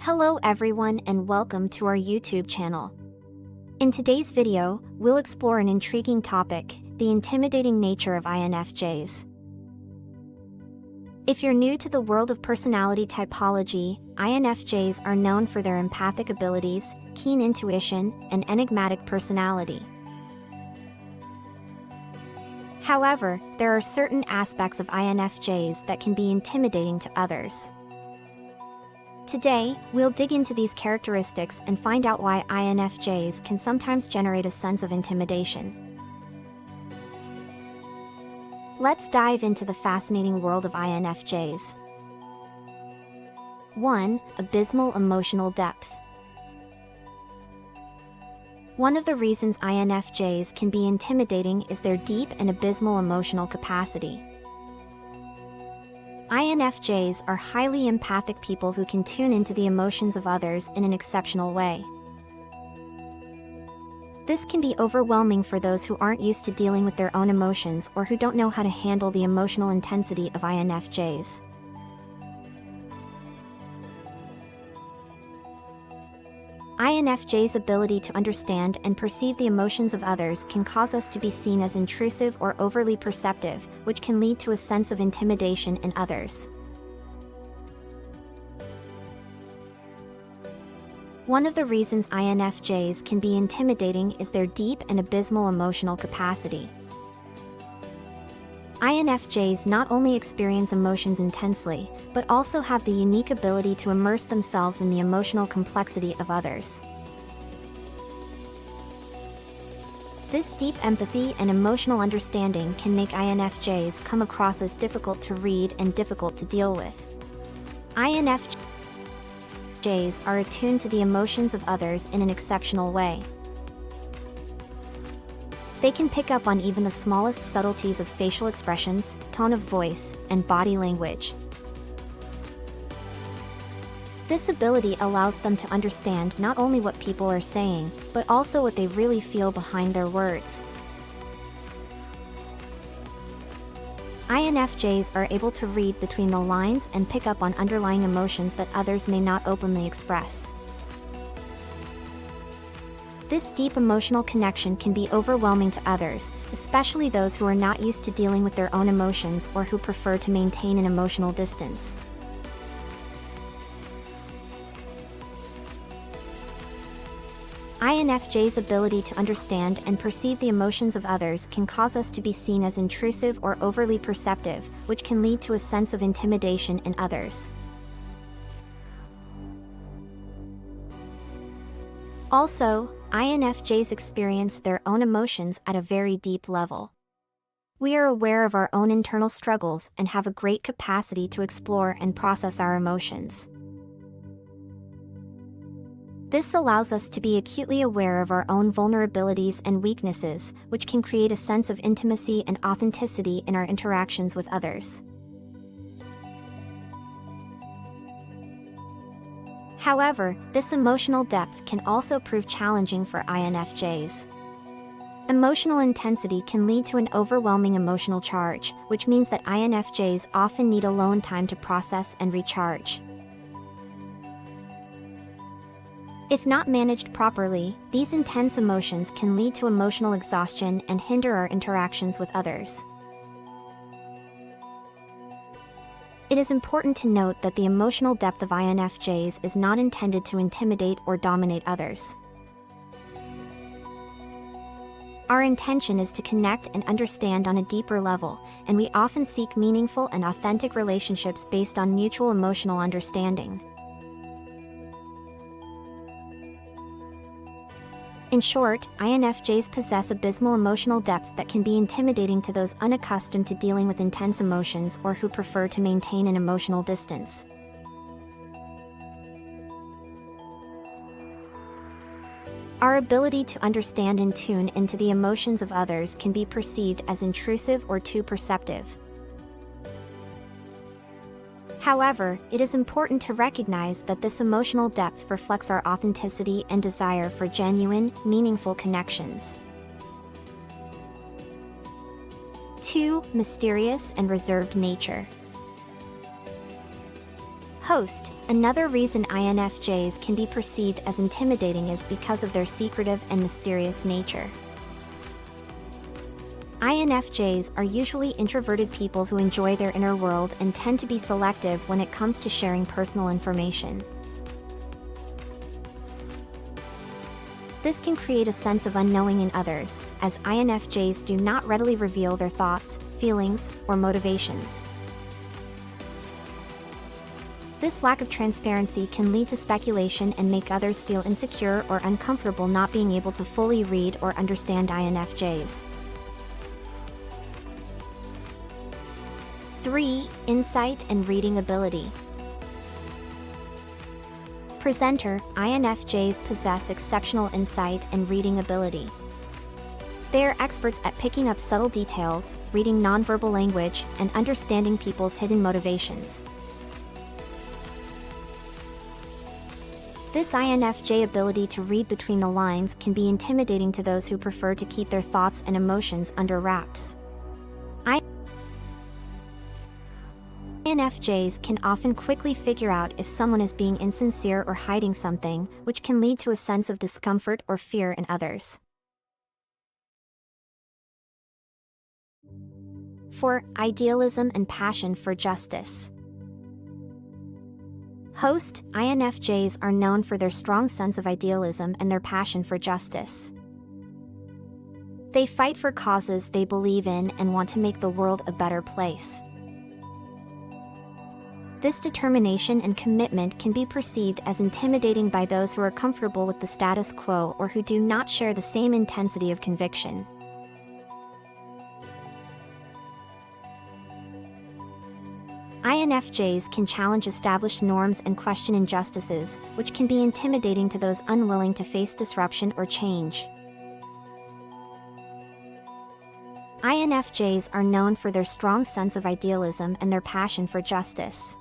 Hello everyone and welcome to our YouTube channel. In today's video, we'll explore an intriguing topic, the intimidating nature of INFJs. If you're new to the world of personality typology, INFJs are known for their empathic abilities, keen intuition, and enigmatic personality. However, there are certain aspects of INFJs that can be intimidating to others. Today, we'll dig into these characteristics and find out why INFJs can sometimes generate a sense of intimidation. Let's dive into the fascinating world of INFJs. 1. Abysmal emotional depth. One of the reasons INFJs can be intimidating is their deep and abysmal emotional capacity. INFJs are highly empathic people who can tune into the emotions of others in an exceptional way. This can be overwhelming for those who aren't used to dealing with their own emotions or who don't know how to handle the emotional intensity of INFJs. INFJs' ability to understand and perceive the emotions of others can cause us to be seen as intrusive or overly perceptive, which can lead to a sense of intimidation in others. One of the reasons INFJs can be intimidating is their deep and abysmal emotional capacity. INFJs not only experience emotions intensely, but also have the unique ability to immerse themselves in the emotional complexity of others. This deep empathy and emotional understanding can make INFJs come across as difficult to read and difficult to deal with. INFJs are attuned to the emotions of others in an exceptional way. They can pick up on even the smallest subtleties of facial expressions, tone of voice, and body language. This ability allows them to understand not only what people are saying, but also what they really feel behind their words. INFJs are able to read between the lines and pick up on underlying emotions that others may not openly express. This deep emotional connection can be overwhelming to others, especially those who are not used to dealing with their own emotions or who prefer to maintain an emotional distance. INFJs' ability to understand and perceive the emotions of others can cause us to be seen as intrusive or overly perceptive, which can lead to a sense of intimidation in others. Also, INFJs experience their own emotions at a very deep level. We are aware of our own internal struggles and have a great capacity to explore and process our emotions. This allows us to be acutely aware of our own vulnerabilities and weaknesses, which can create a sense of intimacy and authenticity in our interactions with others. However, this emotional depth can also prove challenging for INFJs. Emotional intensity can lead to an overwhelming emotional charge, which means that INFJs often need alone time to process and recharge. If not managed properly, these intense emotions can lead to emotional exhaustion and hinder our interactions with others. It is important to note that the emotional depth of INFJs is not intended to intimidate or dominate others. Our intention is to connect and understand on a deeper level, and we often seek meaningful and authentic relationships based on mutual emotional understanding. In short, INFJs possess abysmal emotional depth that can be intimidating to those unaccustomed to dealing with intense emotions or who prefer to maintain an emotional distance. Our ability to understand and tune into the emotions of others can be perceived as intrusive or too perceptive. However, it is important to recognize that this emotional depth reflects our authenticity and desire for genuine, meaningful connections. 2. Mysterious and reserved nature. Host, another reason INFJs can be perceived as intimidating is because of their secretive and mysterious nature. INFJs are usually introverted people who enjoy their inner world and tend to be selective when it comes to sharing personal information. This can create a sense of unknowing in others, as INFJs do not readily reveal their thoughts, feelings, or motivations. This lack of transparency can lead to speculation and make others feel insecure or uncomfortable not being able to fully read or understand INFJs. 3. Insight and reading ability. Presenter, INFJs possess exceptional insight and reading ability. They are experts at picking up subtle details, reading nonverbal language, and understanding people's hidden motivations. This INFJ ability to read between the lines can be intimidating to those who prefer to keep their thoughts and emotions under wraps. INFJs can often quickly figure out if someone is being insincere or hiding something, which can lead to a sense of discomfort or fear in others. 4. Idealism and passion for justice. Host, INFJs are known for their strong sense of idealism and their passion for justice. They fight for causes they believe in and want to make the world a better place. This determination and commitment can be perceived as intimidating by those who are comfortable with the status quo or who do not share the same intensity of conviction. INFJs can challenge established norms and question injustices, which can be intimidating to those unwilling to face disruption or change. INFJs are known for their strong sense of idealism and their passion for justice.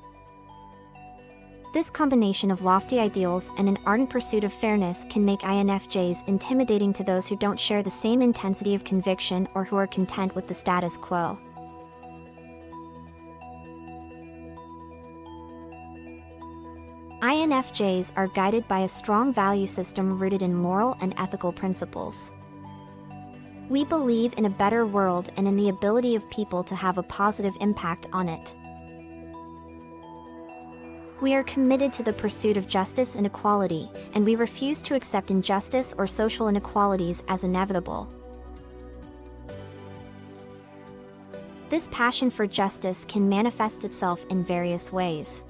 This combination of lofty ideals and an ardent pursuit of fairness can make INFJs intimidating to those who don't share the same intensity of conviction or who are content with the status quo. INFJs are guided by a strong value system rooted in moral and ethical principles. We believe in a better world and in the ability of people to have a positive impact on it. We are committed to the pursuit of justice and equality, and we refuse to accept injustice or social inequalities as inevitable. This passion for justice can manifest itself in various ways.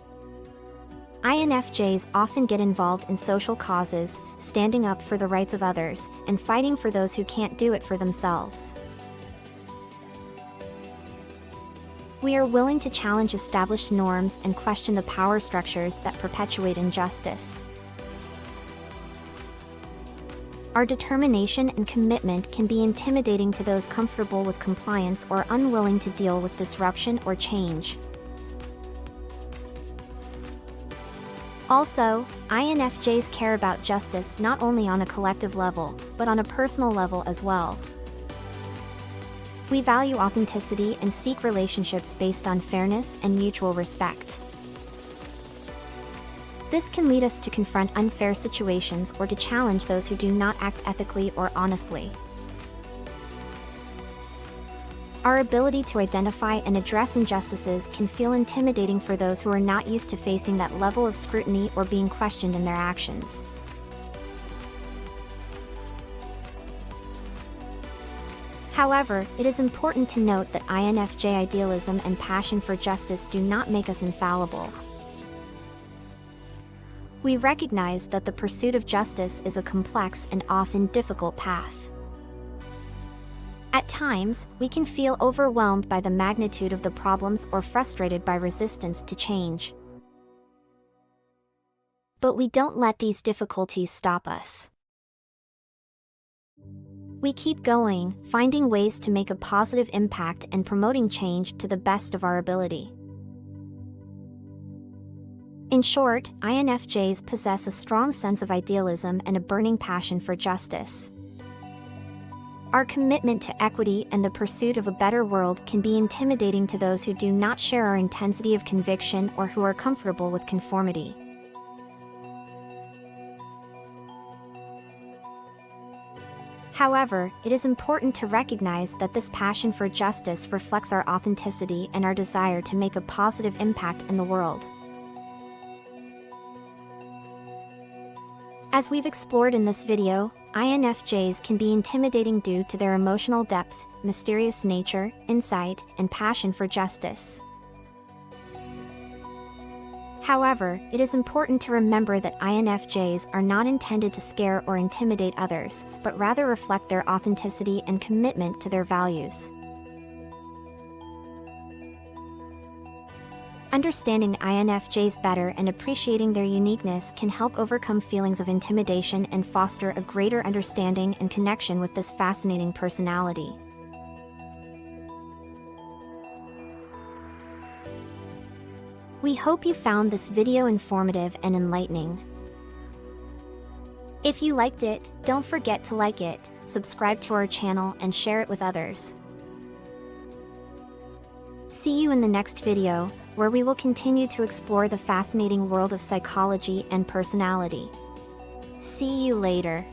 INFJs often get involved in social causes, standing up for the rights of others, and fighting for those who can't do it for themselves. We are willing to challenge established norms and question the power structures that perpetuate injustice. Our determination and commitment can be intimidating to those comfortable with compliance or unwilling to deal with disruption or change. Also, INFJs care about justice not only on a collective level, but on a personal level as well. We value authenticity and seek relationships based on fairness and mutual respect. This can lead us to confront unfair situations or to challenge those who do not act ethically or honestly. Our ability to identify and address injustices can feel intimidating for those who are not used to facing that level of scrutiny or being questioned in their actions. However, it is important to note that INFJ idealism and passion for justice do not make us infallible. We recognize that the pursuit of justice is a complex and often difficult path. At times, we can feel overwhelmed by the magnitude of the problems or frustrated by resistance to change. But we don't let these difficulties stop us. We keep going, finding ways to make a positive impact and promoting change to the best of our ability. In short, INFJs possess a strong sense of idealism and a burning passion for justice. Our commitment to equity and the pursuit of a better world can be intimidating to those who do not share our intensity of conviction or who are comfortable with conformity. However, it is important to recognize that this passion for justice reflects our authenticity and our desire to make a positive impact in the world. As we've explored in this video, INFJs can be intimidating due to their emotional depth, mysterious nature, insight, and passion for justice. However, it is important to remember that INFJs are not intended to scare or intimidate others, but rather reflect their authenticity and commitment to their values. Understanding INFJs better and appreciating their uniqueness can help overcome feelings of intimidation and foster a greater understanding and connection with this fascinating personality. We hope you found this video informative and enlightening. If you liked it, don't forget to like it, subscribe to our channel, and share it with others. See you in the next video, where we will continue to explore the fascinating world of psychology and personality. See you later.